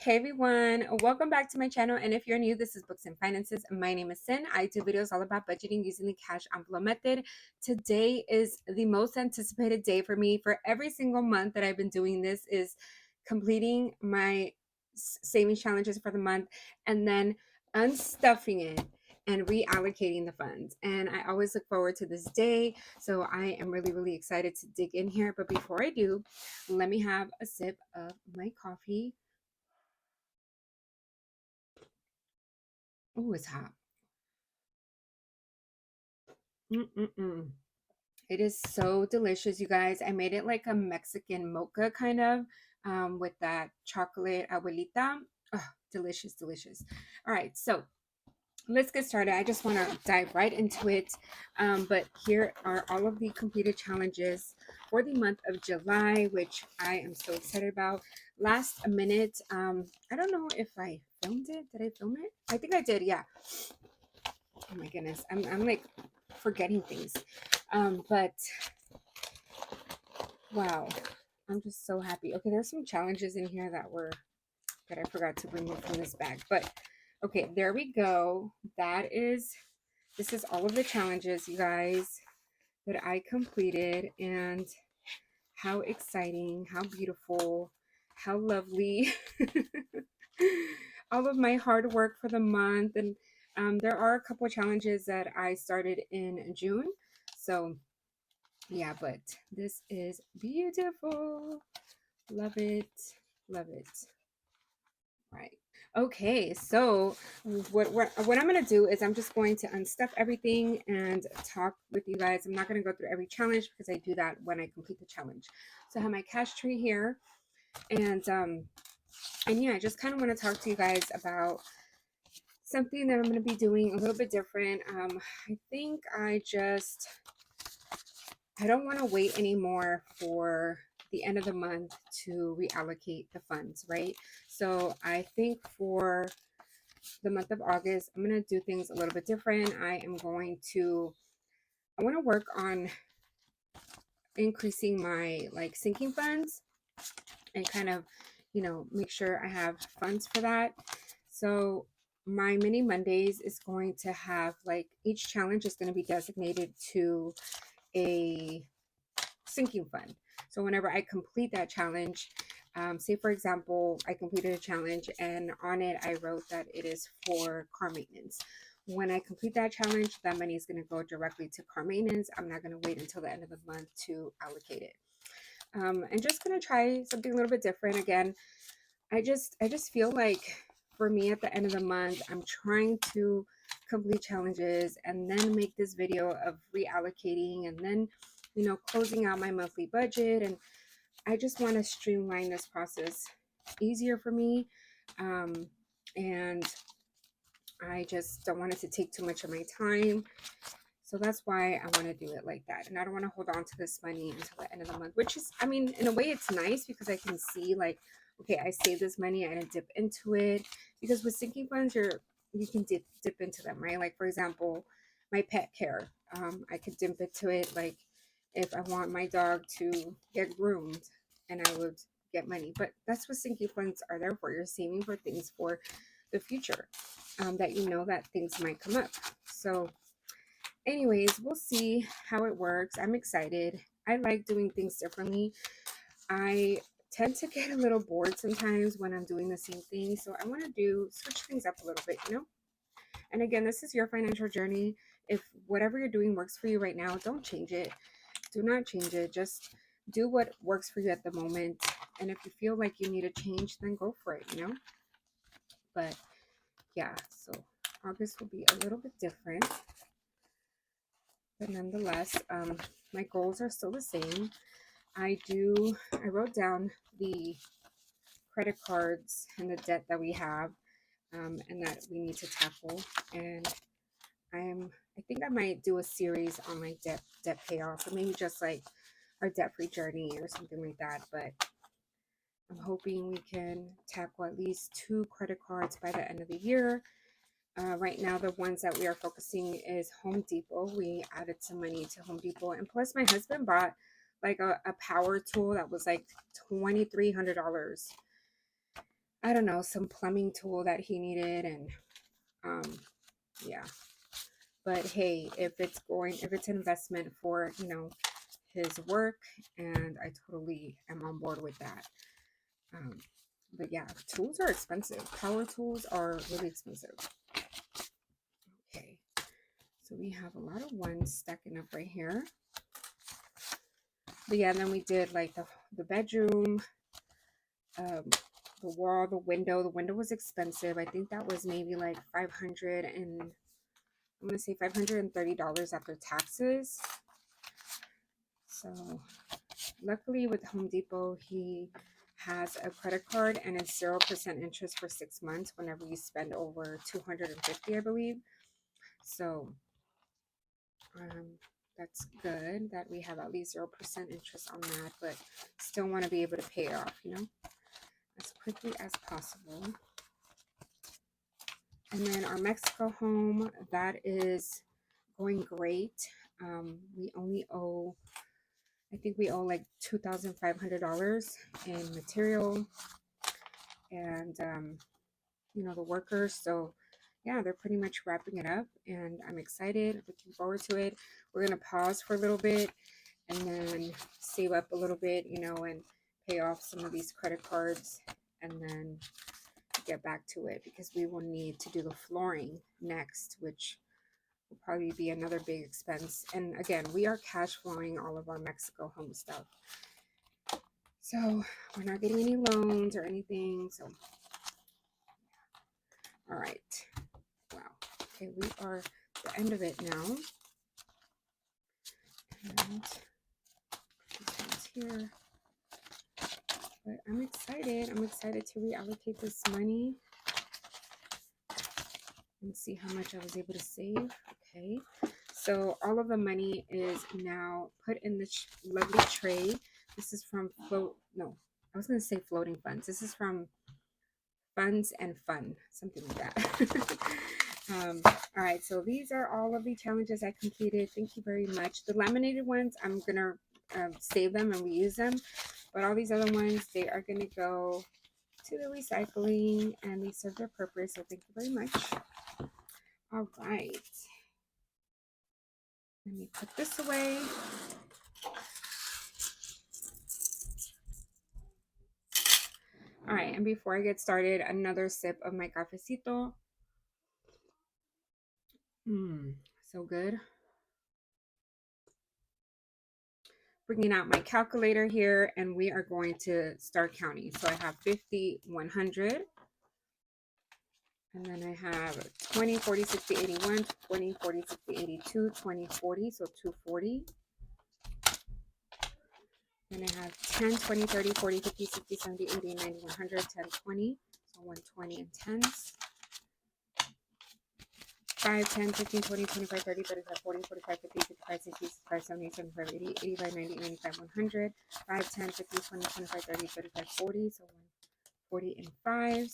Hey everyone, welcome back to my channel. And if you're new, this is Books and Finances. My name is Sin. I do videos all about budgeting using the cash envelope method. Today is the most anticipated day for me. For every single month that I've been doing this is completing my savings challenges for the month and then unstuffing it and reallocating the funds. And I always look forward to this day. So I am really excited to dig in here. But before I do, let me have a sip of my coffee. Oh, it's hot. Mm-mm-mm. It is so delicious, you guys. I made it like a Mexican mocha kind of with that chocolate abuelita. Oh, delicious. All right, so let's get started. I just want to dive right into it. But here are all of the completed challenges for the month of July, which I am so excited about. Last minute, I don't know if I filmed it. Did I film it? I think I did, yeah. Oh my goodness, I'm like forgetting things. But wow, I'm just so happy. Okay, there's some challenges in here that I forgot to remove from this bag. But okay, there we go. This is all of the challenges, you guys, that I completed, and how exciting, how beautiful, how lovely. All of my hard work for the month. And there are a couple of challenges that I started in June. So yeah, but this is beautiful. Love it. Love it. Right. Okay, so what I'm going to do is I'm just going to unstuff everything and talk with you guys. I'm not going to go through every challenge because I do that when I complete the challenge. So I have my cash tree here, and yeah, I just kind of want to talk to you guys about something that I'm going to be doing a little bit different. I think I don't want to wait anymore for the end of the month to reallocate the funds, right? So I think for the month of August, I'm going to do things a little bit different. I want to work on increasing my like sinking funds and kind of, make sure I have funds for that. So my mini Mondays is going to have like each challenge is going to be designated to a sinking fund. So whenever I complete that challenge, say for example, I completed a challenge and on it I wrote that it is for car maintenance. When I complete that challenge, that money is going to go directly to car maintenance. I'm not going to wait until the end of the month to allocate it. And just going to try something a little bit different. Again, I just feel like for me at the end of the month, I'm trying to complete challenges and then make this video of reallocating and then, closing out my monthly budget. And I just want to streamline this process easier for me. And I just don't want it to take too much of my time. So that's why I want to do it like that. And I don't want to hold on to this money until the end of the month, which is, I mean, in a way it's nice because I can see like, okay, I saved this money, I didn't dip into it. Because with sinking funds, you can dip into them, right? Like for example, my pet care. I could dip into it like if I want my dog to get groomed and I would get money. But that's what sinking funds are there for. You're saving for things for the future, that that things might come up. So anyways, we'll see how it works. I'm excited. I like doing things differently. I tend to get a little bored sometimes when I'm doing the same thing. So I want to switch things up a little bit. And again, this is your financial journey. If whatever you're doing works for you right now, don't change it. Do not change it. Just do what works for you at the moment. And if you feel like you need a change, then go for it. But yeah, so August will be a little bit different. But nonetheless, my goals are still the same. I wrote down the credit cards and the debt that we have, and that we need to tackle. And I think I might do a series on like debt payoff, or maybe just like our debt-free journey or something like that. But I'm hoping we can tackle at least 2 credit cards by the end of the year. Right now, the ones that we are focusing is Home Depot. We added some money to Home Depot, and plus my husband bought like a power tool that was like $2,300. I don't know, some plumbing tool that he needed. And yeah, but hey, if it's an investment for, his work, and I totally am on board with that. um but yeah, tools are expensive. Power tools are really expensive. Okay, so we have a lot of ones stacking up right here. But yeah, then we did like the bedroom, um the wall, the window. The window was expensive. I think that was maybe like 500, and I'm gonna say $530 after taxes. So luckily with Home Depot, he has a credit card, and it's 0% interest for 6 months whenever you spend over 250, I believe. So that's good that we have at least 0% interest on that, but still want to be able to pay it off, as quickly as possible. And then our Mexico home, that is going great. We only owe, I think we owe like $2,500 in material and, the workers. So yeah, they're pretty much wrapping it up, and I'm excited, looking forward to it. We're going to pause for a little bit and then save up a little bit, and pay off some of these credit cards, and then get back to it, because we will need to do the flooring next, which will probably be another big expense. And again, we are cash flowing all of our Mexico home stuff, so we're not getting any loans or anything. So all right, wow. Okay, we are at the end of it now, and here. But I'm excited. I'm excited to reallocate this money and see how much I was able to save. Okay, so all of the money is now put in this lovely tray. This is from I was going to say floating funds. This is from Funds and Fun, something like that. All right, so these are all of the challenges I completed. Thank you very much. The laminated ones, I'm going to save them and reuse them. But all these other ones, they are going to go to the recycling, and they serve their purpose. So thank you very much. All right. Let me put this away. All right, and before I get started, another sip of my cafecito. So good. Bringing out my calculator here, and we are going to start counting. So I have 50, 100. And then I have 20, 40, 60, 81, 20, 40, 60, 82, 20, 40, so 240. Then I have 10, 20, 30, 40, 50, 60, 70, 80, 90, 100, 10, 20, so 120 and tens. 5, 10, 15, 20, 25, 30, 35, 40, 45, 50, 55, 60, 65, 70, 75, 80, 85, 90, 95, 100. 5, 10, 15, 20, 25, 30, 35, 40, so 140 and fives.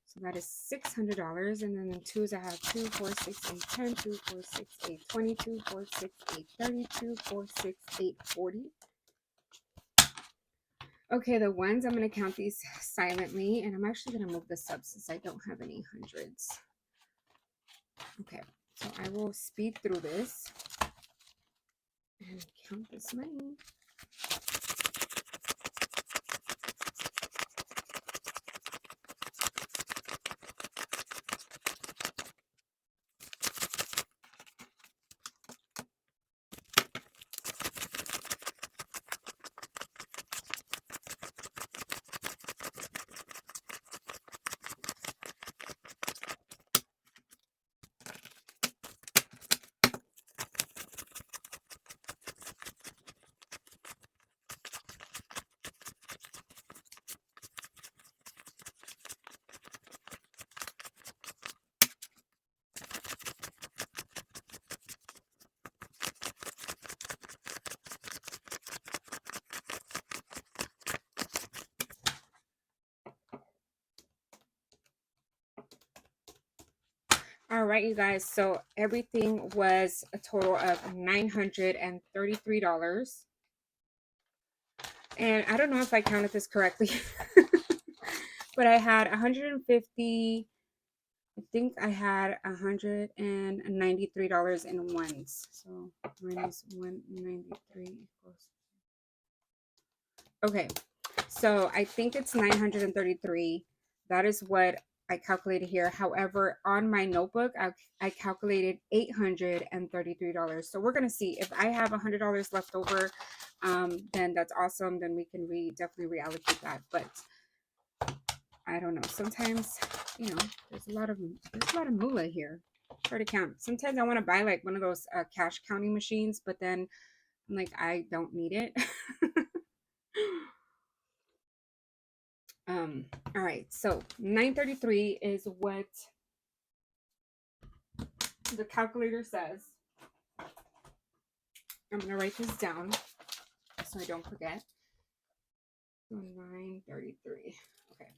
So that is $600. And then in twos, I have 2, 4, 6, 8, 10, 2, 4, 6, 8, 20, 2, 4, 6, 8, 30, 2, 4, 6, 8, 40. Okay, the ones, I'm going to count these silently, and I'm actually going to move this up since I don't have any hundreds. Okay, so I will speed through this and count this money. All right, you guys. So everything was a total of $933. And I don't know if I counted this correctly, but I had 150. I think I had $193 in ones. So minus 193 equals. Okay, so I think it's 933. That is what I calculated here. However, on my notebook, I calculated $833. So we're gonna see if I have $100 left over. Then that's awesome. Then we can definitely reallocate that. But I don't know. Sometimes, there's a lot of moolah here. Try to count. Sometimes I want to buy like one of those cash counting machines, but then I'm like, I don't need it. All right, so 933 is what the calculator says. I'm gonna write this down so I don't forget. 933. Okay.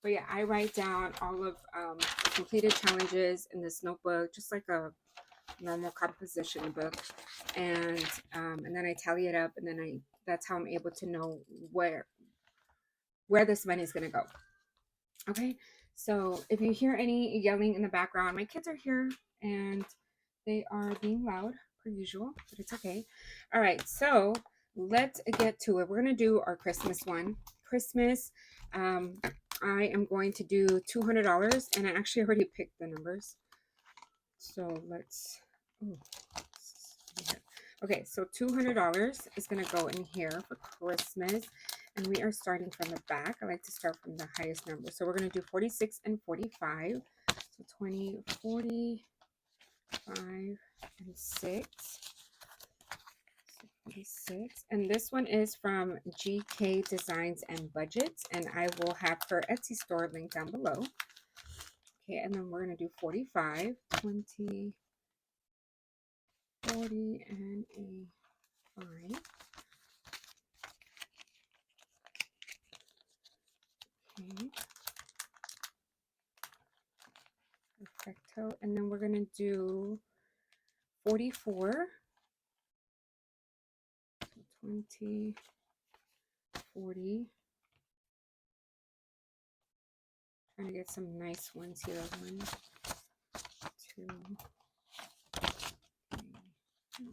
But yeah, I write down all of the completed challenges in this notebook, just like a normal composition book, and then I tally it up, and then that's how I'm able to know where this money is gonna go. Okay, so if you hear any yelling in the background, my kids are here and they are being loud per usual, but it's okay. All right, so let's get to it. We're gonna do our Christmas one. Christmas, I am going to do $200, and I actually already picked the numbers. So let's. Okay, so $200 is gonna go in here for Christmas. And we are starting from the back. I like to start from the highest number. So we're going to do 46 and 45. So 20, 45, and 6. So 46. And this one is from GK Designs and Budgets. And I will have her Etsy store linked down below. Okay, and then we're going to do 45, 20, 40, and a 5. Okay. Perfecto. And then we're going to do 44, 20, 40. Trying to get some nice ones here. 1, 2, 3.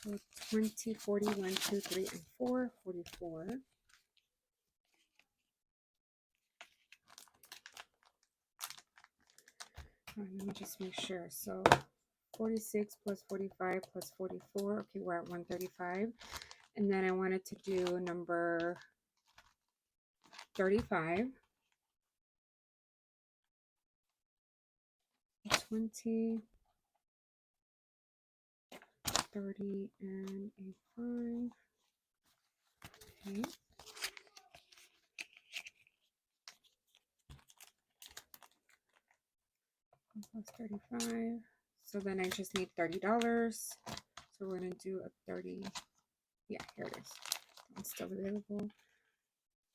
So 20, 40, 1, 2, 3, and 4, 44. Let me just make sure. So 46 plus 45 plus 44. Okay, we're at 135. And then I wanted to do number 35. 20, 30, and a 5. Okay. Plus 35. So then I just need $30. So we're going to do a 30. Yeah, here it is. It's still available.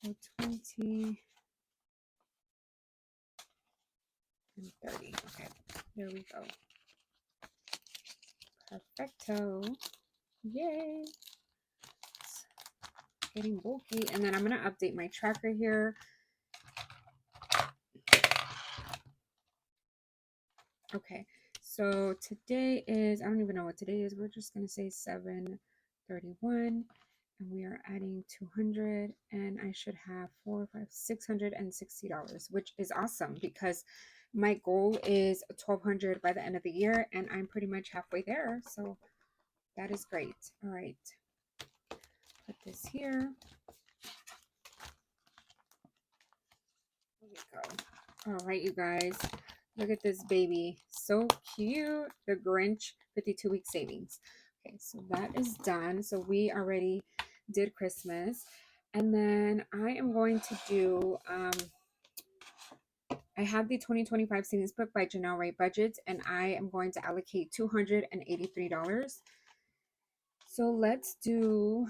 So 20 and 30. Okay, there we go. Perfecto. Yay. It's getting bulky. And then I'm going to update my tracker here. Okay, so today is, I don't even know what today is. We're just going to say 7/31. And we are adding 200, and I should have $660, which is awesome because my goal is 1,200 by the end of the year, and I'm pretty much halfway there. So that is great. All right, put this here. There we go. All right, you guys, look at this baby. So cute. The Grinch 52-week savings. Okay, so that is done. So we already did Christmas. And then I am going to do, I have the 2025 savings book by Janelle Ray Budgets, and I am going to allocate $283. So let's do,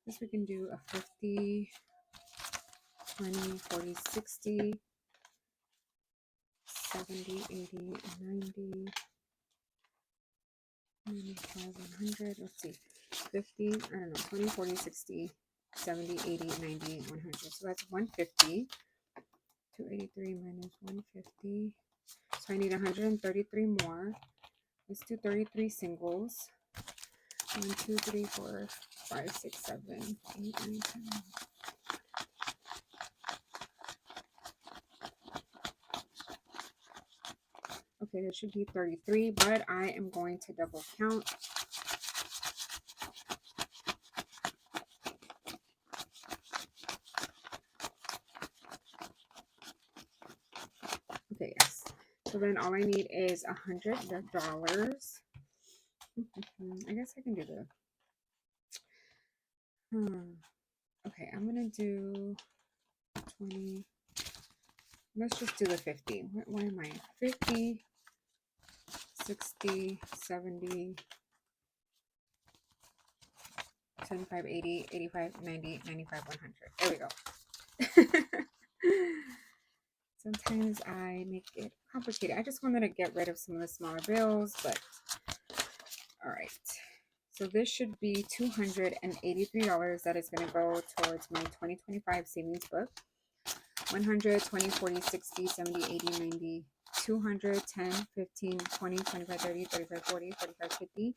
this we can do a 50, 20, 40, 60, 70, 80, 90, 95, 100. Let's see, 50, I don't know, 20, 40, 60, 70, 80, 90, 100. So that's 150. 283 minus 150. So I need 133 more. Let's do 33 singles. 1, 2, 3, 4, 5, 6, 7, 8, 9, 10. Okay, there should be 33, but I am going to double count. Okay, yes. So then all I need is $100. I guess I can do the. Okay, I'm gonna do 20. Let's just do the 50. What am I? 50, 60, 70, 75, 80, 85, 90, 95, 100. There we go. Sometimes I make it complicated. I just wanted to get rid of some of the smaller bills, but all right. So this should be $283 that is going to go towards my 2025 savings book. 100, 20, 40, 60, 70, 80, 90, 200, 10, 15, 20, 25, 30, 35, 40, 45, 50,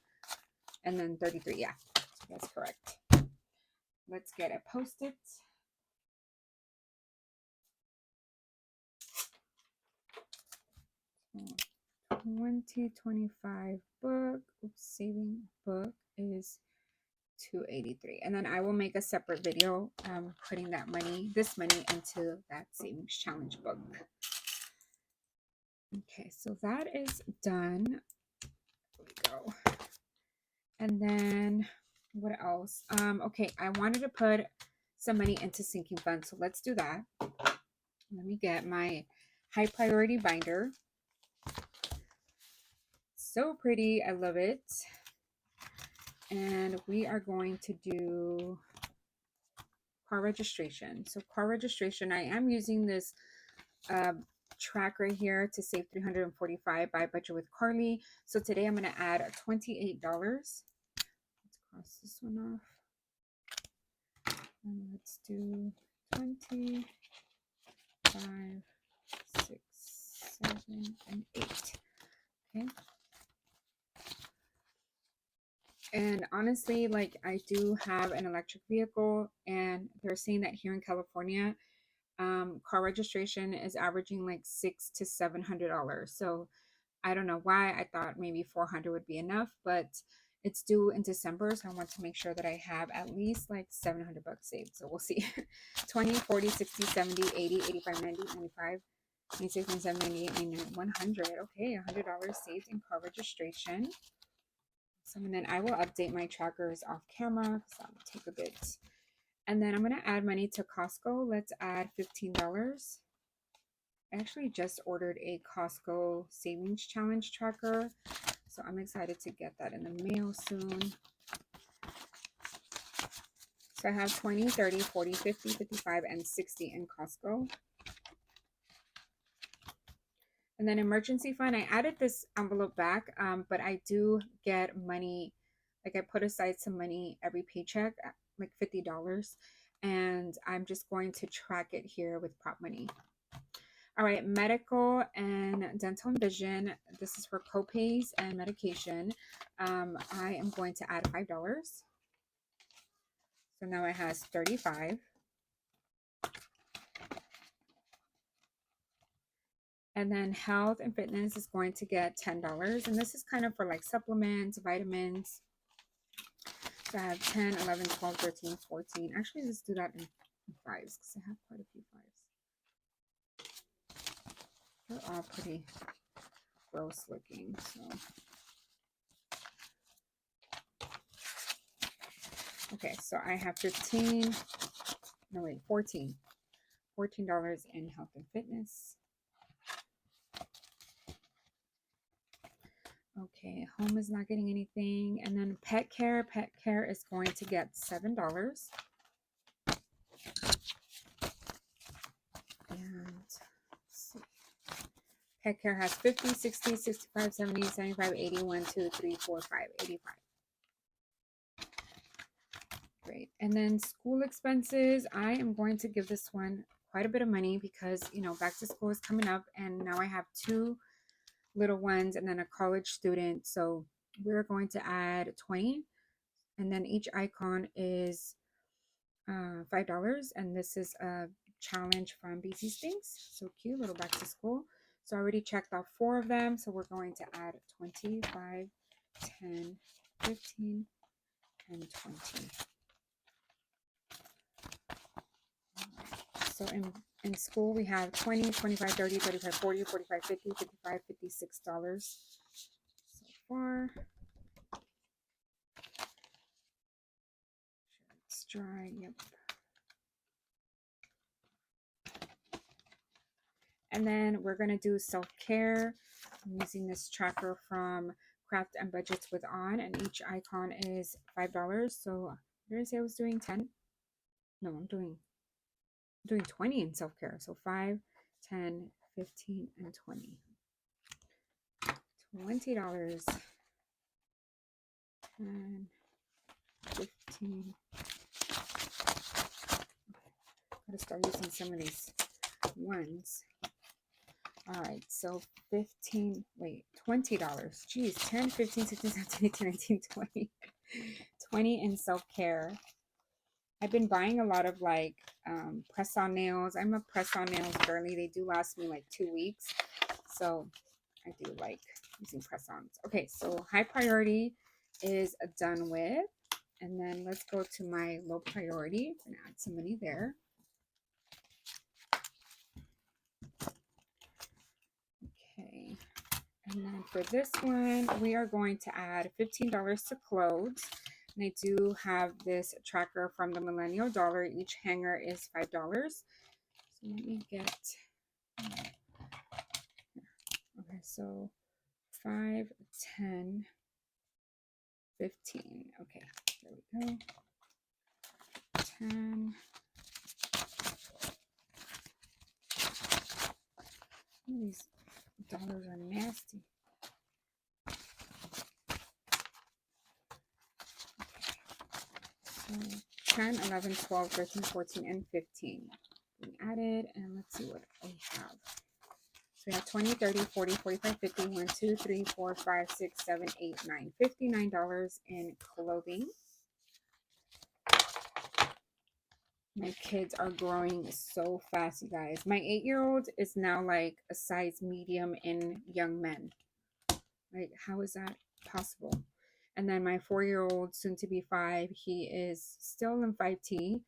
and then 33. Yeah, that's correct. Let's get it posted. So 2025 book, saving book is 283, and then I will make a separate video putting that money, this money, into that savings challenge book. Okay, so that is done. There we go. And then what else? Okay, I wanted to put some money into sinking funds, so let's do that. Let me get my high priority binder. So pretty, I love it. And we are going to do car registration. So car registration, I am using this track right here to save $345 by Budget with Carly. So today I'm going to add $28. Let's cross this one off. And let's do 20, 5, 6, 7, and 8. Okay. And honestly, like, I do have an electric vehicle, and they're saying that here in California, car registration is averaging like $600 to $700. So I don't know why. I thought maybe 400 would be enough, but it's due in December, so I want to make sure that I have at least like 700 bucks saved. So we'll see. 20, 40, 60, 70, 80, 85, 90, 95, 96, 97, 98, 99, 100. Okay, $100 saved in car registration. So, and then I will update my trackers off camera because that will take a bit. And then I'm going to add money to Costco. Let's add $15. I actually just ordered a Costco savings challenge tracker, so I'm excited to get that in the mail soon. So I have 20, 30, 40, 50, 55, and 60 in Costco. And then emergency fund, I added this envelope back, but I do get money, like I put aside some money every paycheck, like $50, and I'm just going to track it here with prop money. All right, medical and dental and vision. This is for copays and medication. I am going to add $5. So now it has 35. And then health and fitness is going to get $10. And this is kind of for like supplements, vitamins. So I have 10, 11, 12, 13, 14. Actually, let's do that in fives because I have quite a few fives. They're all pretty gross looking. So okay, so I have 15. No, wait, 14. $14 in health and fitness. Okay, home is not getting anything. And then pet care is going to get $7. And let's see. Pet care has 50, 60, 65, 70, 75, 80, 1, 2, 3, 4, 5, 85. Great. And then school expenses, I am going to give this one quite a bit of money because, you know, back to school is coming up and now I have two little ones and then a college student. So we're going to add 20, and then each icon is $5. And this is a challenge from BC Stings. So cute, little back to school. So I already checked off 4 of them. So we're going to add 25, 10, 15, and 20. So in school, we have 20, 25, 30, 35, 40, 45, 50, 55, $56 so far. It's dry, yep. And then we're going to do self-care. I'm using this tracker from Craft and Budgets with On, and each icon is $5. So did I say I was doing 10? No, I'm doing 20 in self-care. So 5, 10, 15, and 20. $20. 10, 15. Gotta start using some of these ones. All right, so $20. Geez, 10, 15, 16, 17, 18, 19, 20. 20 in self-care. I've been buying a lot of like press-on nails. I'm a press-on nails girly. They do last me like 2 weeks. So I do like using press-ons. Okay, so high priority is done with. And then let's go to my low priority and add some money there. Okay. And then for this one, we are going to add $15 to clothes. And I do have this tracker from the Millennial Dollar. Each hanger is $5. So let me get, okay, so 5, 10, 15. Okay, there we go. 10. These dollars are nasty. So 10, 11, 12, 13, 14, and 15. We added, and let's see what we have. So we have 20, 30, 40, 45, 50, 1, 2, 3, 4, 5, 6, 7, 8, 9. $59 in clothing. My kids are growing so fast, you guys. My 8-year-old is now like a size medium in young men. Like, how is that possible? And then my 4-year-old, soon to be 5, he is still in 5T.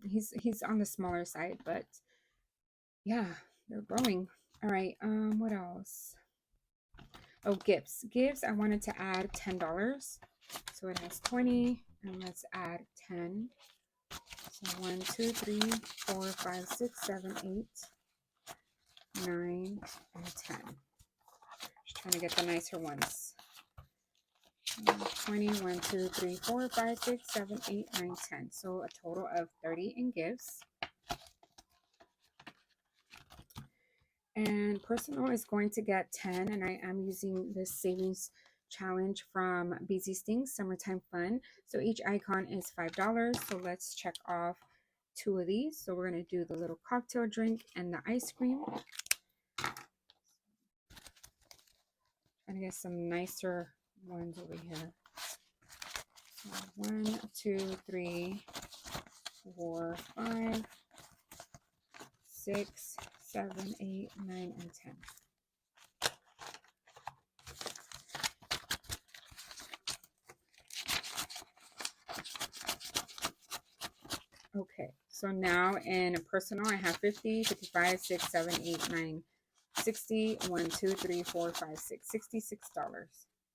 He's on the smaller side, but yeah, they're growing. All right, what else? Oh, gifts. Gifts, I wanted to add $10. So it has 20, and let's add 10. So 1, 2, 3, 4, 5, 6, 7, 8, 9, and 10. Just trying to get the nicer ones. 20, 1, 2, 3, 4, 5, 6, 7, 8, 9, 10. So a total of 30 in gifts. And personal is going to get 10, and I am using this savings challenge from BZ Stings Summertime Fun. So each icon is $5. So let's check off 2 of these. So we're going to do the little cocktail drink and the ice cream. Trying to get some nicer ones over here. So 1, 2, 3, 4, 5, 6, 7, 8, 9, and 10. Okay, so now in personal, I have 50, 55, 6, 7, 8, 9, 60, 1, 2, 3, 4, 5, 6, $66.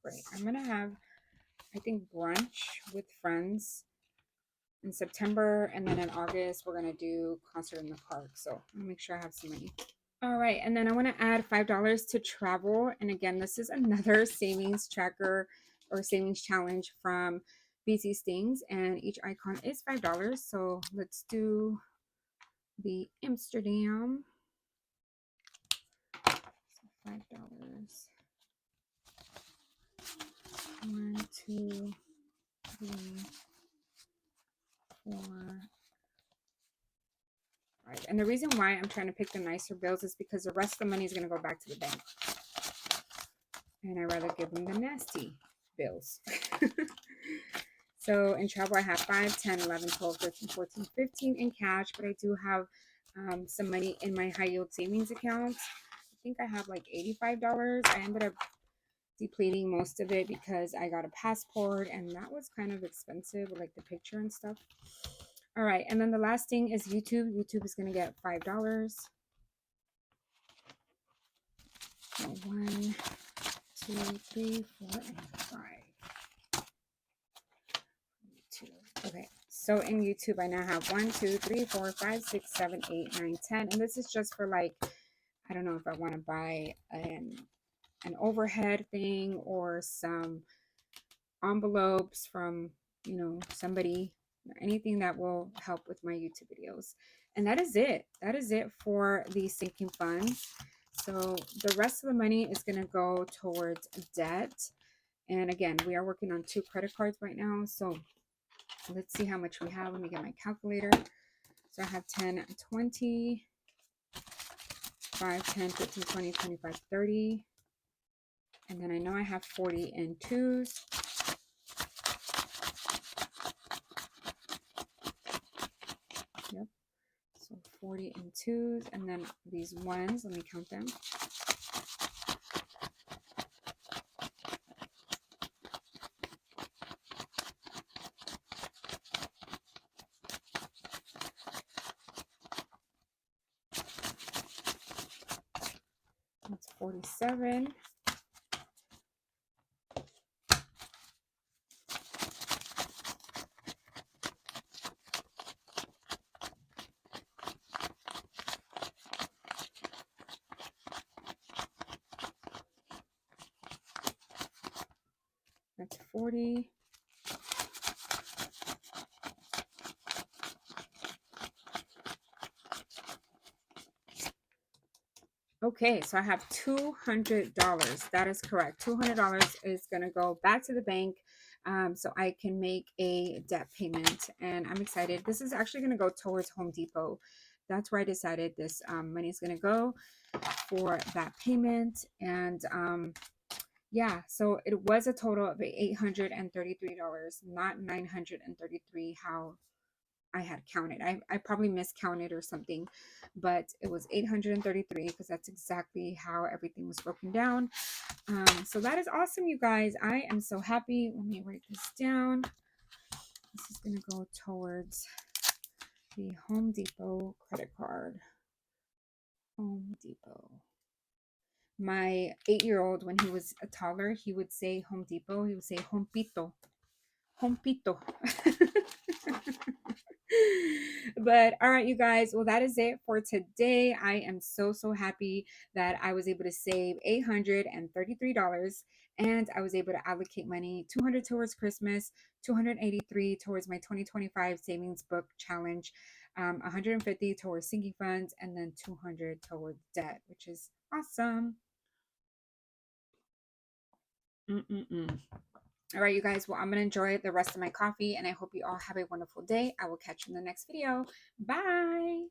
Great. I'm going to have, I think, brunch with friends in September, and then in August, we're going to do concert in the park. So I'll make sure I have some money. All right, and then I want to add $5 to travel. And again, this is another savings tracker or savings challenge from BC Stings, and each icon is $5. So let's do the Amsterdam. So $5. 1, 2, 3, 4. Right. And the reason why I'm trying to pick the nicer bills is because the rest of the money is going to go back to the bank. And I'd rather give them the nasty bills. So in travel, I have 5, 10, 11, 12, 13, 14, 15 in cash, but I do have some money in my high yield savings account. I think I have like $85. I ended up depleting most of it because I got a passport and that was kind of expensive with like the picture and stuff. All right, and then the last thing is YouTube. YouTube is going to get $5. So 1, 2, 3, 4, and 5. 2. Okay, so in YouTube, I now have 1, 2, 3, 4, 5, 6, 7, 8, 9, 10. And this is just for like, I don't know if I want to buy an overhead thing or some envelopes from, you know, somebody, anything that will help with my YouTube videos. And that is it. That is it for the sinking funds. So the rest of the money is going to go towards debt. And again, we are working on 2 credit cards right now. So let's see how much we have. Let me get my calculator. So I have 10, 20, 5, 10, 15, 20, 25, 30. And then I know I have 40 in 2s. Yep. So 40 in 2s. And then these 1s, let me count them. That's 47. That's 40. Okay, so I have $200. That is correct. $200 is going to go back to the bank so I can make a debt payment. And I'm excited. This is actually going to go towards Home Depot. That's where I decided this money is going to go for that payment. And yeah, so it was a total of $833, not $933 how I had counted. I probably miscounted or something, but it was 833 because that's exactly how everything was broken down. So that is awesome, you guys. I am so happy. Let me write this down. This is going to go towards the Home Depot credit card. Home Depot. My 8-year-old, when he was a toddler, he would say Home Depot. He would say Hompito. Hompito. But all right, you guys, well, that is it for today. I am so happy that I was able to save $833 and I was able to allocate money, 200 towards Christmas, 283 towards my 2025 savings book challenge, 150 towards sinking funds, and then 200 towards debt, which is awesome. All right, you guys. Well, I'm going to enjoy the rest of my coffee, and I hope you all have a wonderful day. I will catch you in the next video. Bye.